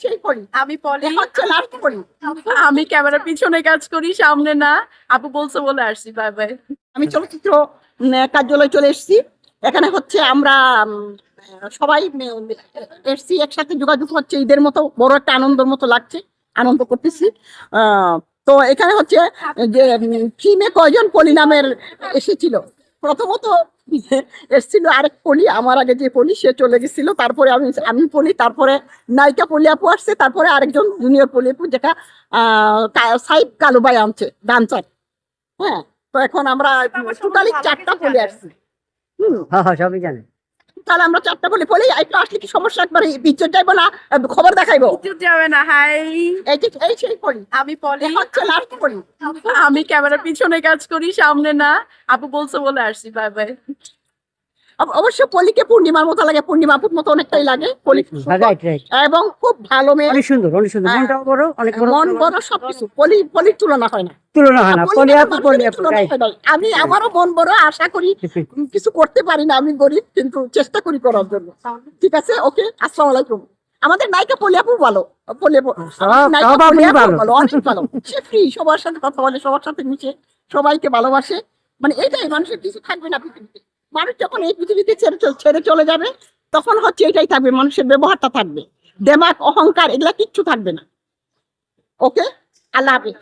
সেই পলি আমি পলি হচ্ছে লাস্ট পলি। আমি ক্যামেরার পিছনে কাজ করি, সামনে না। আপু বলছে বলে আসছি, বাই বাই। আমি চলচ্চিত্র কার্যালয়ে চলে এসেছি। এখানে হচ্ছে আমরা সবাই এসছি, একসাথে যোগাযোগ হচ্ছে, ঈদের মতো বড় একটা আনন্দের মতো লাগছে, আনন্দ করতেছি। তো এখানে হচ্ছে যে টিমে কয়জন পলি নামের এসেছিল। প্রথমত এসেছিল আরেক পলি, আমার আগে যে পলি সে চলে গেছিল, তারপরে আমি পলি, তারপরে নায়িকা পলি আপু আসছে, তারপরে আরেকজন জুনিয়র পলি আপু, যেটা সাইদ কালু ভাই আনছে ডান্সার। হ্যাঁ, তো এখন আমরা টোটালি 4টা পলি আসছি। হ্যাঁ সবই জানে। তাহলে আমরা 4টা পলি পলি একটু আসলে কি সমস্যা, একবার পিকচার যাইবো না, খবর দেখাইবো? চুপ যাবে না। হাই, এই সেই পলি আমি পলি হচ্ছে লাস্ট পলি। আমি ক্যামেরার পিছনে কাজ করি, সামনে না। আপু বলছে বলে আসছি, বাই বাই। অবশ্য পলিকে পূর্ণিমার মতো লাগে, পূর্ণিমা আপুর মতো অনেকটাই লাগে পলি, রাইট রাইট, এবং খুব ভালো মেয়ে, অনেক সুন্দর অনেক সুন্দর, হ্যাঁ। মনটাও বড়, অনেক বড়, মন বড়, সবকিছু পলির তুলনা হয় না। তুলনা হয় না। পলি আপু পলি আপু, তুলনা রাইট। হয় না। আমি আমারও মন বড়, আশা করি কিছু করতে পারি না, আমি গরিব, কিন্তু চেষ্টা করি করার জন্য। ঠিক আছে, ওকে, আসসালামু আলাইকুম। আমাদের নায়িকা পলি আপু ভালো, পলি আপু নায়িকা সব পলি আপু ভালো। ভালো, অনেক ভালো। সে ফ্রি, সবার সাথে কথা বলে, সবার সাথে মিশে, সবাইকে ভালোবাসে। মানে এটাই, মানুষের কিছু থাকবে না পৃথিবীতে। মানুষ যখন এই পৃথিবীতে ছেড়ে চলে যাবে, তখন হচ্ছে এটাই থাকবে, মানুষের ব্যবহারটা থাকবে, দেমাক অহংকার এগুলা কিচ্ছু থাকবে না। ওকে, আল্লাহ হাফিজ।